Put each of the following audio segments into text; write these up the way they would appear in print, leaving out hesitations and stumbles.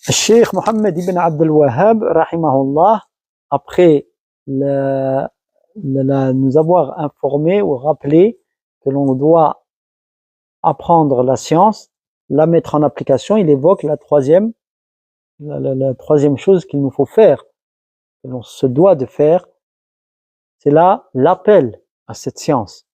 Cheikh Mohammed ibn Abdel Wahhab, rahimahullah, après nous avoir informé ou rappelé que l'on doit apprendre la science, la mettre en application, il évoque la troisième chose qu'il nous faut faire, que l'on se doit de faire, c'est là l'appel à cette science.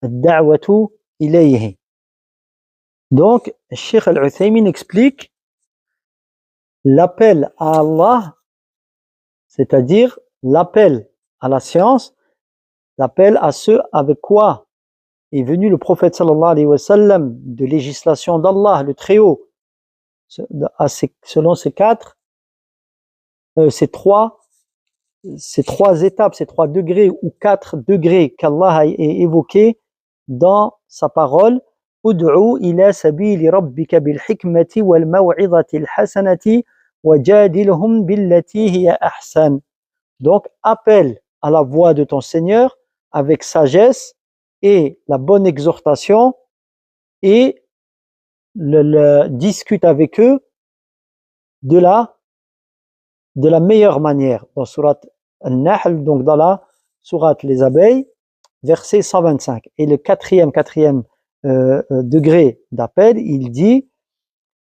Ad-da'watu ilayhi. Donc, Cheikh Al-Uthaymin explique l'appel à Allah, c'est-à-dire l'appel à la science, l'appel à ce avec quoi est venu le prophète sallallahu alayhi wa sallam de législation d'Allah, le Très-Haut, selon ces trois étapes, ces 3 degrés ou 4 degrés qu'Allah a évoqués dans sa parole. Ud'u ila sabili rabbika bil hikmati wal maw'izati al hasanati wajadilhum billati hiya ahsan. Donc appelle à la voix de ton Seigneur avec sagesse et la bonne exhortation et discute avec eux de la meilleure manière. Dans Surat An-Nahl, donc dans la Surat les abeilles, verset 125. Et le quatrième degré d'appel, il dit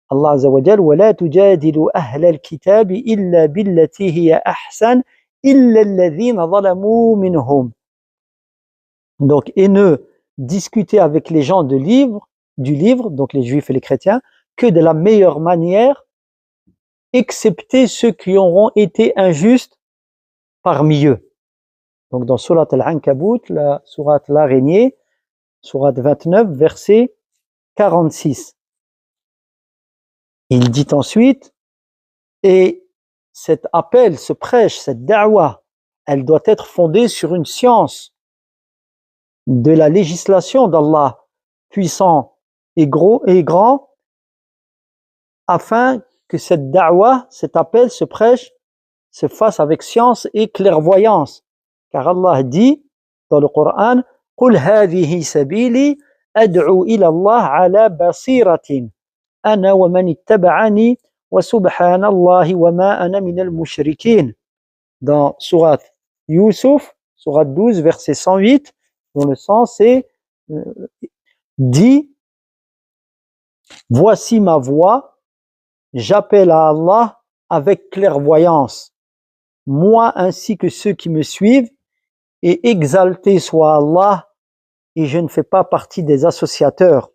Allah Azza wa Jal وَلَا تُجَادِلُوا أَهْلَ الْكِتَابِ إِلَّا بِالَّتِي هِيَ أَحْسَنُ إِلَّا الَّذِينَ ظَلَمُوا مِنْهُمْ. Donc, et ne discutez avec les gens du livre, donc les juifs et les chrétiens, que de la meilleure manière, excepté ceux qui auront été injustes parmi eux. Donc dans Surat Al-Ankabut, la Surat l'araignée, Surat 29, verset 46. Il dit ensuite, et cet appel, ce prêche, cette da'wa, elle doit être fondée sur une science de la législation d'Allah, puissant et grand, afin que cette da'wa, cet appel, ce prêche, se fasse avec science et clairvoyance. Car Allah dit dans le Coran, قُلْ هَذِهِ سَبِيلِي أَدْعُو إِلَى اللَّهِ عَلَى بَصِيرَةٍ أَنَا وَمَنِ اتَّبَعَنِي وَسُبْحَانَ اللَّهِ وَمَا أَنَا مِنَ الْمُشْرِكِينَ. Dans Surat Yusuf, Surat 12, verset 108, dont le sens est dit, voici ma voix, j'appelle à Allah avec clairvoyance, moi ainsi que ceux qui me suivent, et exalté soit Allah, et je ne fais pas partie des associateurs.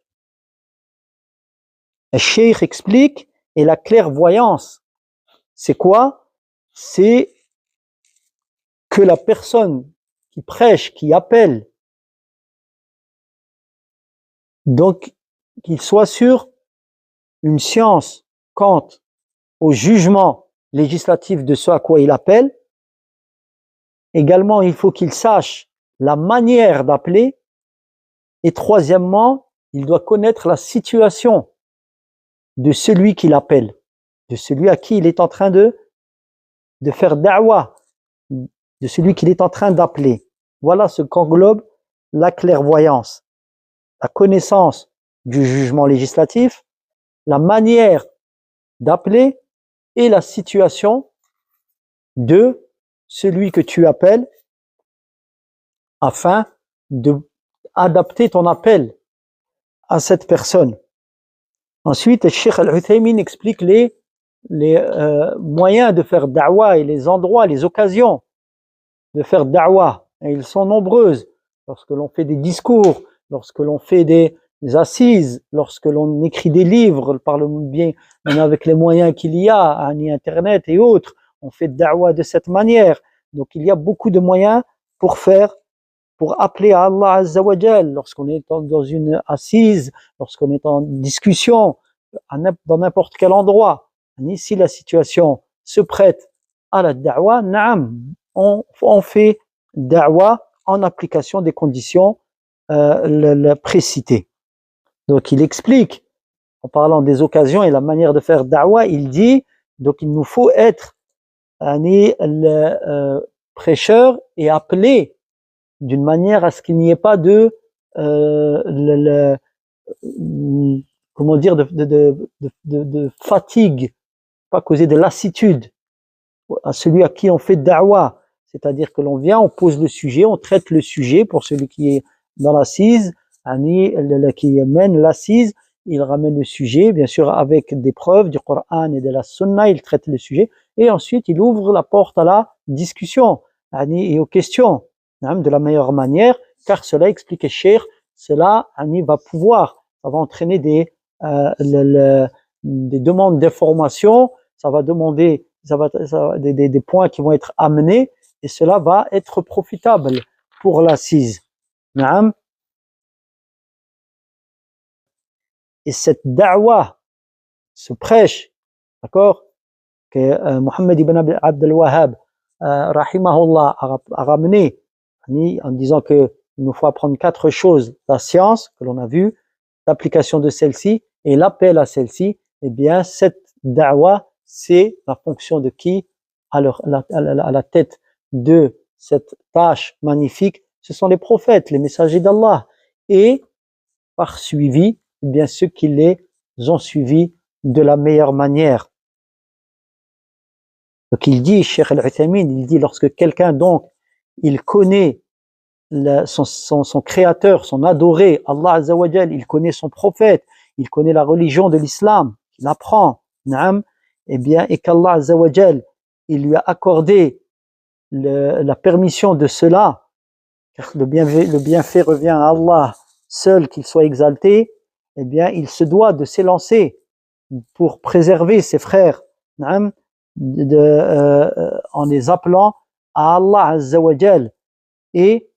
Le cheikh explique, et la clairvoyance, c'est quoi? C'est que la personne qui prêche, qui appelle, donc qu'il soit sur une science quant au jugement législatif de ce à quoi il appelle. Également, il faut qu'il sache la manière d'appeler. Et troisièmement, il doit connaître la situation de celui qui l'appelle, de celui à qui il est en train de faire da'wa, de celui qu'il est en train d'appeler. Voilà ce qu'englobe la clairvoyance, la connaissance du jugement législatif, la manière d'appeler et la situation de celui que tu appelles afin d'adapter ton appel à cette personne. Ensuite, le Cheikh Al-Uthaymin explique les moyens de faire da'wa et les endroits, les occasions de faire da'wa. Et ils sont nombreuses. Lorsque l'on fait des discours, lorsque l'on fait des assises, lorsque l'on écrit des livres, par le bien, avec les moyens qu'il y a, Internet et autres, on fait da'wa de cette manière. Donc il y a beaucoup de moyens pour appeler à Allah Azza wa Jal, lorsqu'on est dans une assise, lorsqu'on est en discussion, dans n'importe quel endroit. Si la situation se prête à la da'wa, na'am, on fait da'wa en application des conditions précitées. Donc il explique, en parlant des occasions et la manière de faire da'wa, il dit, donc il nous faut être prêcheur et appeler d'une manière à ce qu'il n'y ait pas de comment dire de fatigue pas causer de lassitude à celui à qui on fait da'wa. C'est-à-dire que l'on vient, on pose le sujet, on traite le sujet pour celui qui est dans l'assise, qui mène l'assise, il ramène le sujet, bien sûr avec des preuves du Coran et de la Sunna, il traite le sujet, et ensuite il ouvre la porte à la discussion et aux questions de la meilleure manière, car cela, explique le cheikh, cela va pouvoir, ça va entraîner des demandes d'information, ça va demander des points qui vont être amenés, et cela va être profitable pour l'assise. Et cette da'wa, ce prêche, d'accord, que Mohammed ibn Abd al-Wahhab, rahimahullah, a ramené, en disant que il nous faut apprendre 4 choses: la science, que l'on a vu, l'application de celle-ci et l'appel à celle-ci. Eh bien, cette da'wa, c'est la fonction de qui à la tête de cette tâche magnifique? Ce sont les prophètes, les messagers d'Allah, et par suivi, eh bien ceux qui les ont suivis de la meilleure manière. Donc il dit, Cheikh Al-Uthaymin, il dit, lorsque quelqu'un donc il connaît son créateur, son adoré, Allah Azza wa Jal, il connaît son prophète, il connaît la religion de l'islam, il apprend, eh bien, et qu'Allah Azza wa Jal, il lui a accordé la permission de cela, car le bienfait revient à Allah seul, qu'il soit exalté, eh bien, il se doit de s'élancer pour préserver ses frères, en les appelant à Allah Azza wa Jal. Et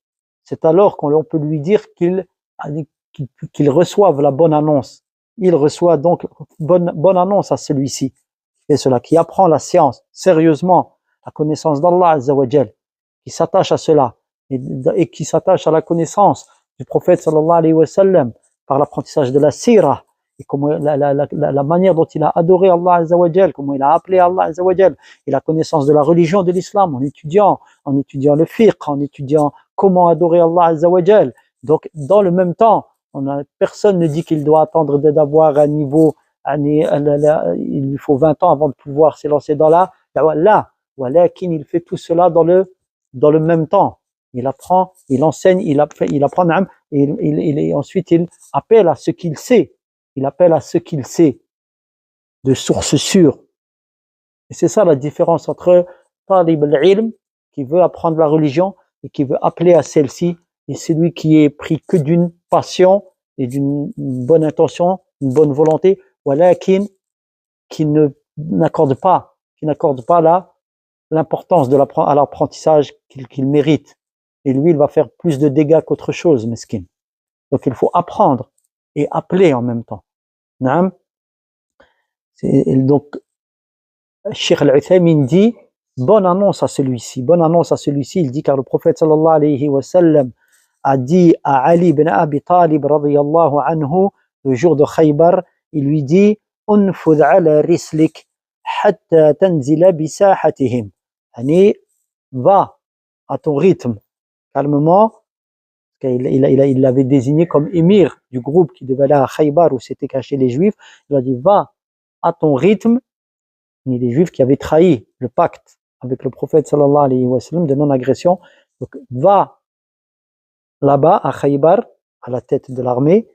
c'est alors qu'on peut lui dire qu'il reçoive la bonne annonce. Il reçoit donc bonne annonce à celui-ci, et cela, qui apprend la science sérieusement, la connaissance d'Allah Azza wa Jal, qui s'attache à cela, et qui s'attache à la connaissance du prophète sallallahu alayhi wa sallam par l'apprentissage de la sirah, et comment la manière dont il a adoré Allah Azza wa Jal, comment il a appelé Allah Azza wa Jal, et la connaissance de la religion de l'islam, en étudiant le fiqh, en étudiant comment adorer Allah Azza wa Jal. Donc, dans le même temps, personne ne dit qu'il doit attendre d'avoir un niveau, il lui faut 20 ans avant de pouvoir s'élancer dans la da'wa. Walakin, il fait tout cela dans le même temps. Il apprend, il enseigne, il apprend, et ensuite il appelle à ce qu'il sait. Il appelle à ce qu'il sait de sources sûres. Et c'est ça la différence entre talib al-ilm, qui veut apprendre la religion et qui veut appeler à celle-ci, et celui qui est pris que d'une passion et d'une bonne intention, une bonne volonté, walakin, qui n'accorde pas l'importance à l'apprentissage qu'il mérite. Et lui, il va faire plus de dégâts qu'autre chose, mesquin. Donc il faut apprendre et appeler en même temps. Donc, Cheikh Al-Uthaymin dit, bonne annonce à celui-ci, il dit, car le prophète sallallahu alayhi wa sallam a dit à Ali ibn Abi Talib radiyallahu anhu, le jour de Khaybar, il lui dit, unfudh ala rislik hatta tanzila bisahatihim. Va à ton rythme, calmement. Il l'avait désigné comme émir du groupe qui devait aller à Khaybar où s'étaient cachés les Juifs. Il a dit, va à ton rythme. Les Juifs qui avaient trahi le pacte avec le prophète sallallahu alayhi wa sallam de non-agression. Donc, va là-bas à Khaybar, à la tête de l'armée,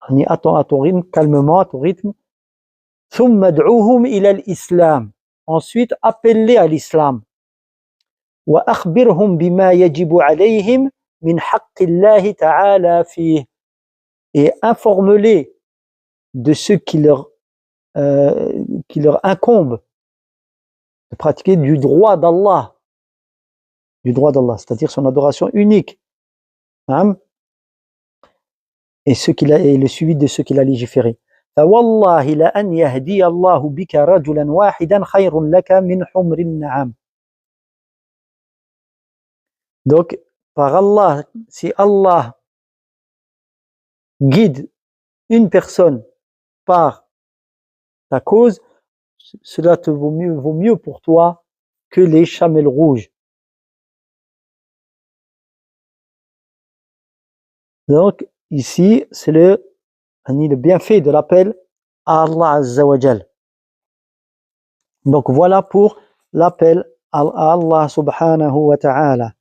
à ton rythme, calmement, à ton rythme. ثم ادعوهم إلى الإسلام. Ensuite, appelle-les à l'islam. وأخبرهم بما يجب عليهم من حق الله تعالى فيه. Et informe-les de ce qui leur incombe de pratiquer du droit d'Allah, c'est-à-dire son adoration unique, et le suivi de ce qu'il a légiféré. فوالله لأن يهدي الله بك رجلا واحدا خير لك من حمر النعم. Donc, par Allah, si Allah guide une personne par ta cause, cela te vaut mieux pour toi que les chamelles rouges. Donc, ici, c'est le bienfait de l'appel à Allah Azza wa Jal. Donc voilà pour l'appel à Allah subhanahu wa ta'ala.